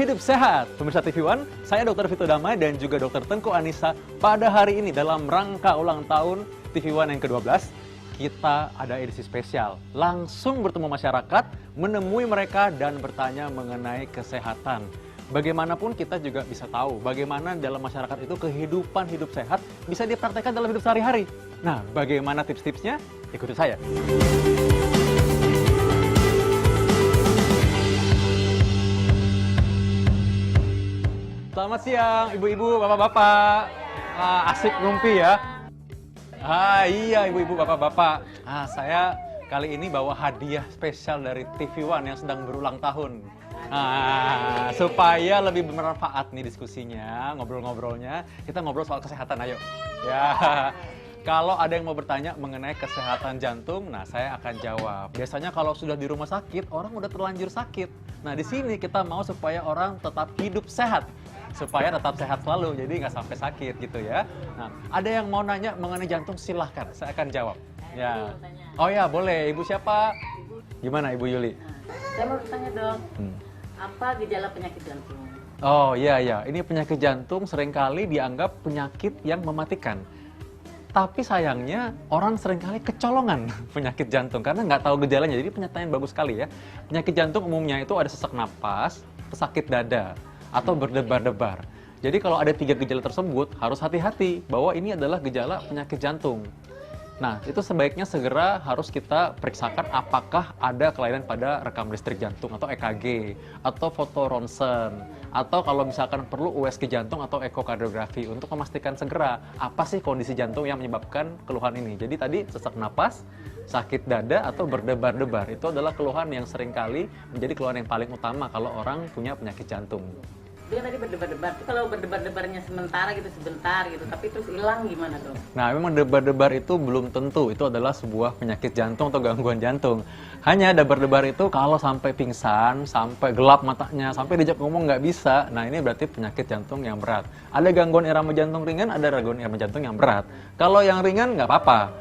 hidup sehat. Pemirsa TV One, saya Dr. Vito Damai dan juga Dr. Tengku Anissa. Pada hari ini dalam rangka ulang tahun TV One yang ke-12, kita ada edisi spesial. Langsung bertemu masyarakat, menemui mereka dan bertanya mengenai kesehatan. Bagaimanapun kita juga bisa tahu bagaimana dalam masyarakat itu kehidupan hidup sehat bisa dipraktekkan dalam hidup sehari-hari. Nah, bagaimana tips-tipsnya? Ikuti saya. Selamat siang, ibu-ibu, bapak-bapak. Asik ngumpi ya. Iya, ibu-ibu, bapak-bapak. Saya kali ini bawa hadiah spesial dari TV One yang sedang berulang tahun. Supaya lebih bermanfaat nih diskusinya, ngobrol-ngobrolnya, kita ngobrol soal kesehatan, ayo. Ya, kalau ada yang mau bertanya mengenai kesehatan jantung, nah saya akan jawab. Biasanya kalau sudah di rumah sakit, orang udah terlanjur sakit. Nah, di sini kita mau supaya orang tetap hidup sehat, supaya tetap sehat selalu, jadi nggak sampai sakit gitu ya. Nah, ada yang mau nanya mengenai jantung, silahkan, saya akan jawab. Ya. Oh ya, boleh. Ibu siapa? Gimana Ibu Yuli? Saya mau bertanya dong, apa gejala penyakit jantung? Oh iya, ini penyakit jantung seringkali dianggap penyakit yang mematikan. Tapi sayangnya orang seringkali kecolongan penyakit jantung karena nggak tahu gejalanya. Jadi pertanyaan bagus sekali ya. Penyakit jantung umumnya itu ada sesak napas, sakit dada, atau berdebar-debar. Jadi kalau ada 3 gejala tersebut harus hati-hati bahwa ini adalah gejala penyakit jantung. Nah, itu sebaiknya segera harus kita periksakan apakah ada kelainan pada rekam listrik jantung atau EKG, atau foto ronsen, atau kalau misalkan perlu USG jantung atau ekokardiografi untuk memastikan segera apa sih kondisi jantung yang menyebabkan keluhan ini. Jadi tadi sesak napas, sakit dada, atau berdebar-debar itu adalah keluhan yang seringkali menjadi keluhan yang paling utama kalau orang punya penyakit jantung. Dia tadi berdebar-debar, kalau berdebar-debarnya sebentar gitu, tapi terus hilang gimana dong? Nah, memang debar-debar itu belum tentu itu adalah sebuah penyakit jantung atau gangguan jantung. Hanya debar-debar itu kalau sampai pingsan, sampai gelap matanya, sampai diajak ngomong nggak bisa, nah ini berarti penyakit jantung yang berat. Ada gangguan irama jantung ringan, ada gangguan irama jantung yang berat. Kalau yang ringan nggak apa-apa.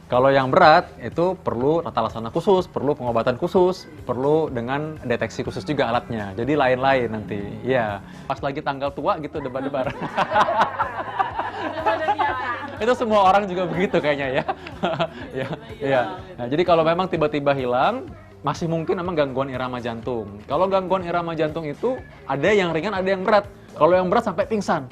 Kalau yang berat itu perlu tata laksana khusus, perlu pengobatan khusus, perlu dengan deteksi khusus juga alatnya. Jadi lain-lain nanti. Ya, pas lagi tanggal tua gitu debar-debar. Itu semua orang juga begitu kayaknya ya. Ya. Nah, jadi kalau memang tiba-tiba hilang, masih mungkin memang gangguan irama jantung. Kalau gangguan irama jantung itu ada yang ringan, ada yang berat. Kalau yang berat sampai pingsan.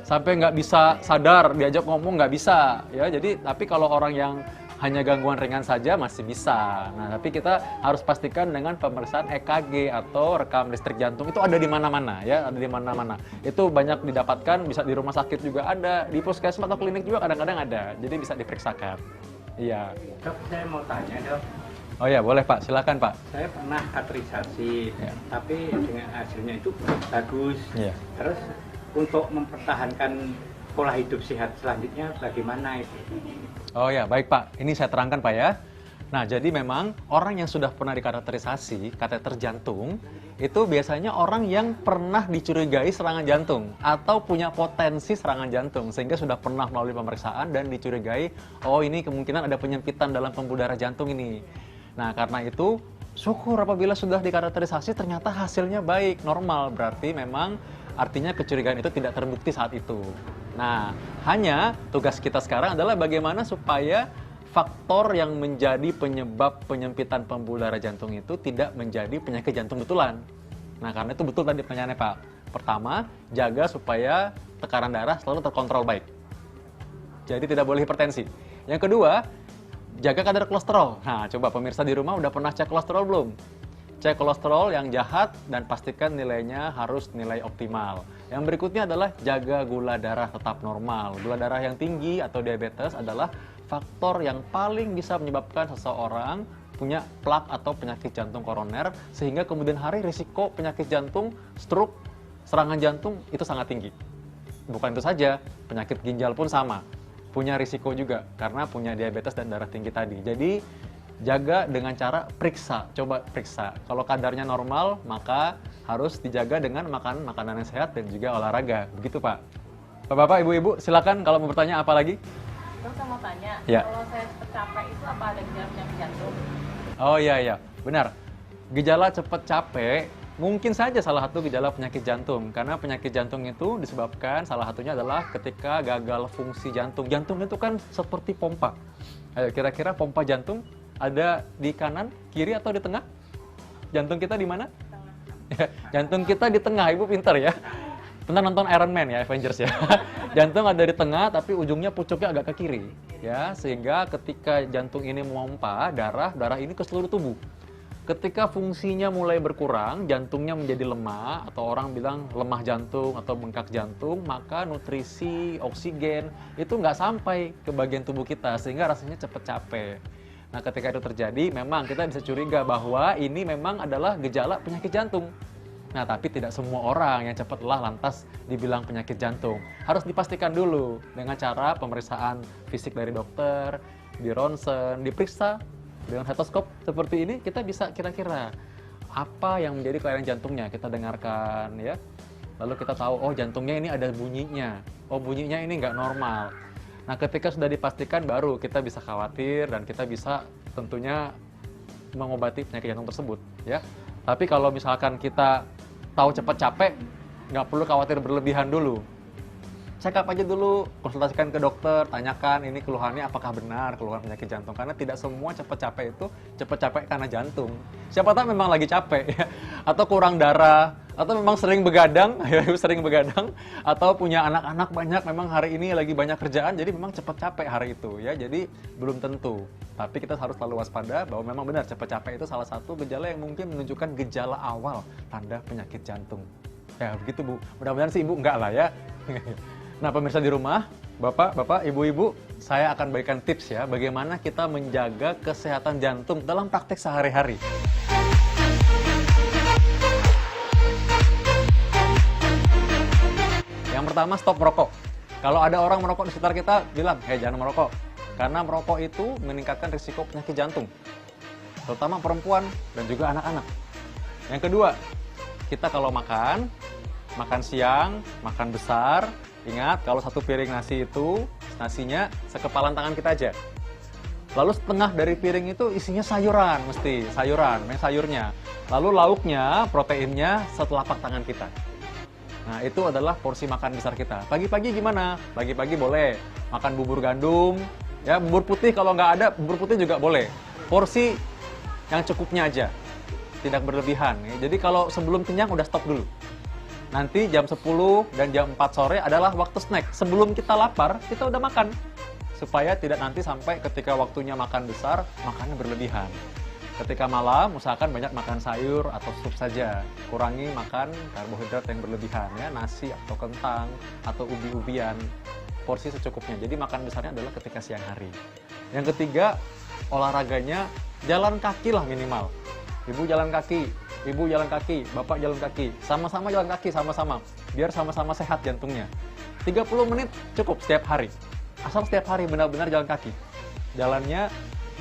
Sampai nggak bisa sadar, diajak ngomong nggak bisa, ya. Jadi, tapi kalau orang yang hanya gangguan ringan saja masih bisa. Nah, tapi kita harus pastikan dengan pemeriksaan EKG atau rekam listrik jantung itu ada di mana-mana, ya, ada di mana-mana. Itu banyak didapatkan, bisa di rumah sakit juga ada, di puskesmas atau klinik juga kadang-kadang ada. Jadi bisa diperiksakan. Iya. Dok, saya mau tanya dok. Oh ya, boleh Pak, silakan Pak. Saya pernah kateterisasi, Ya. tapi dengan hasilnya itu bagus. Ya. Terus untuk mempertahankan pola hidup sehat selanjutnya bagaimana itu? Oh ya, baik Pak. Ini saya terangkan Pak ya. Nah, jadi memang orang yang sudah pernah dikateterisasi, kateter jantung, itu biasanya orang yang pernah dicurigai serangan jantung atau punya potensi serangan jantung sehingga sudah pernah melalui pemeriksaan dan dicurigai, oh ini kemungkinan ada penyempitan dalam pembuluh darah jantung ini. Nah, karena itu syukur apabila sudah dikateterisasi ternyata hasilnya baik, normal, berarti memang artinya kecurigaan itu tidak terbukti saat itu. Nah, hanya tugas kita sekarang adalah bagaimana supaya faktor yang menjadi penyebab penyempitan pembuluh darah jantung itu tidak menjadi penyakit jantung betulan. Nah, karena itu betul tadi pertanyaannya Pak. Pertama, jaga supaya tekanan darah selalu terkontrol baik. Jadi tidak boleh hipertensi. Yang kedua, jaga kadar kolesterol. Nah, coba pemirsa di rumah udah pernah cek kolesterol belum? Cek kolesterol yang jahat dan pastikan nilainya harus nilai optimal. Yang berikutnya adalah jaga gula darah tetap normal. Gula darah yang tinggi atau diabetes adalah faktor yang paling bisa menyebabkan seseorang punya plak atau penyakit jantung koroner sehingga kemudian hari risiko penyakit jantung, stroke, serangan jantung itu sangat tinggi. Bukan itu saja, penyakit ginjal pun sama. Punya risiko juga karena punya diabetes dan darah tinggi tadi. Jadi jaga dengan cara periksa, coba periksa. Kalau kadarnya normal, maka harus dijaga dengan makan makanan yang sehat dan juga olahraga. Begitu Pak. Bapak-bapak, ibu-ibu, silakan kalau mau bertanya apa lagi? Terus saya mau tanya, Ya. kalau saya cepet capek itu apa ada gejala penyakit jantung? Oh iya, benar. Gejala cepat capek Mungkin saja salah satu gejala penyakit jantung, karena penyakit jantung itu disebabkan salah satunya adalah ketika gagal fungsi jantung. Jantung itu kan seperti pompa. Ayo, kira-kira pompa jantung ada di kanan, kiri, atau di tengah? Jantung kita di mana? Ya, jantung kita di tengah, Ibu pintar ya. Pernah nonton Iron Man ya, Avengers ya. Jantung ada di tengah, tapi ujungnya pucuknya agak ke kiri. Ya, sehingga ketika jantung ini memompa darah ini ke seluruh tubuh. Ketika fungsinya mulai berkurang, jantungnya menjadi lemah, atau orang bilang lemah jantung atau bengkak jantung, maka nutrisi, oksigen, itu nggak sampai ke bagian tubuh kita, sehingga rasanya cepat capek. Nah, ketika itu terjadi, memang kita bisa curiga bahwa ini memang adalah gejala penyakit jantung. Nah, tapi tidak semua orang yang cepat lelah lantas dibilang penyakit jantung. Harus dipastikan dulu dengan cara pemeriksaan fisik dari dokter, di ronsen, diperiksa dengan stetoskop seperti ini. Kita bisa kira-kira apa yang menjadi kelainan jantungnya, kita dengarkan ya. Lalu kita tahu, oh jantungnya ini ada bunyinya, oh bunyinya ini nggak normal. Nah, ketika sudah dipastikan baru kita bisa khawatir dan kita bisa tentunya mengobati penyakit jantung tersebut ya. Tapi kalau misalkan kita tahu cepat capek, nggak perlu khawatir berlebihan dulu. Check up aja dulu, konsultasikan ke dokter, tanyakan ini keluhannya apakah benar keluhan penyakit jantung. Karena tidak semua cepat capek itu cepat capek karena jantung. Siapa tahu memang lagi capek ya, atau kurang darah, atau memang sering begadang, sering begadang, atau punya anak-anak banyak, memang hari ini lagi banyak kerjaan, jadi memang cepat capek hari itu ya. Jadi belum tentu. Tapi kita harus selalu waspada bahwa memang benar cepat capek itu salah satu gejala yang mungkin menunjukkan gejala awal tanda penyakit jantung. Ya begitu Bu. Mudah-mudahan sih Ibu enggak lah ya. Nah, pemirsa di rumah, Bapak, Ibu-ibu, saya akan berikan tips ya bagaimana kita menjaga kesehatan jantung dalam praktek sehari-hari. Yang pertama, stop merokok. Kalau ada orang merokok di sekitar kita, bilang, "Hei, jangan merokok." Karena merokok itu meningkatkan risiko penyakit jantung, terutama perempuan dan juga anak-anak. Yang kedua, kita kalau makan siang, makan besar, ingat kalau satu piring nasi itu, nasinya sekepalan tangan kita aja. Lalu setengah dari piring itu isinya sayuran, mesti sayuran, main sayurnya. Lalu lauknya, proteinnya setelapak tangan kita. Nah, itu adalah porsi makan besar kita. Pagi-pagi gimana? Pagi-pagi boleh makan bubur gandum, ya bubur putih kalau nggak ada, bubur putih juga boleh. Porsi yang cukupnya aja, tidak berlebihan. Ya. Jadi kalau sebelum kenyang udah stop dulu. Nanti jam 10 dan jam 4 sore adalah waktu snack. Sebelum kita lapar, kita udah makan. Supaya tidak nanti sampai ketika waktunya makan besar, makannya berlebihan. Ketika malam, usahakan banyak makan sayur atau sup saja. Kurangi makan karbohidrat yang berlebihan, ya nasi atau kentang atau ubi-ubian. Porsi secukupnya. Jadi makan besarnya adalah ketika siang hari. Yang ketiga, olahraganya jalan kaki lah minimal. Ibu jalan kaki, ibu jalan kaki, bapak jalan kaki. Sama-sama jalan kaki, sama-sama. Biar sama-sama sehat jantungnya. 30 menit cukup setiap hari. Asal setiap hari benar-benar jalan kaki. Jalannya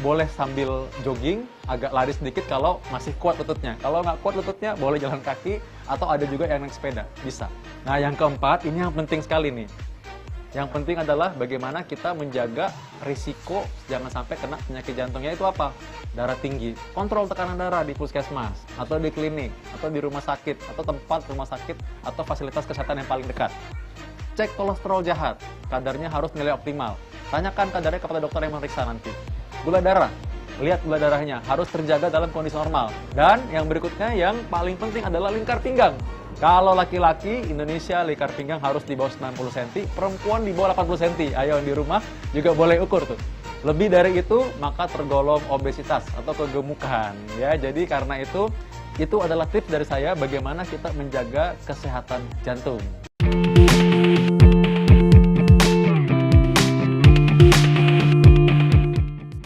boleh sambil jogging, agak lari sedikit kalau masih kuat lututnya. Kalau nggak kuat lututnya, boleh jalan kaki, atau ada juga yang naik sepeda, bisa. Nah, yang keempat, ini yang penting sekali nih. Yang penting adalah bagaimana kita menjaga risiko jangan sampai kena penyakit jantungnya itu apa? Darah tinggi. Kontrol tekanan darah di puskesmas, atau di klinik, atau di rumah sakit, atau tempat rumah sakit, atau fasilitas kesehatan yang paling dekat. Cek kolesterol jahat, kadarnya harus nilai optimal. Tanyakan kadarnya kepada dokter yang memeriksa nanti. Gula darah, lihat gula darahnya, harus terjaga dalam kondisi normal. Dan yang berikutnya yang paling penting adalah lingkar pinggang. Kalau laki-laki, Indonesia lingkar pinggang harus di bawah 90 cm, perempuan di bawah 80 cm. Ayo di rumah juga boleh ukur tuh. Lebih dari itu, maka tergolong obesitas atau kegemukan. Ya, jadi karena itu adalah tips dari saya bagaimana kita menjaga kesehatan jantung.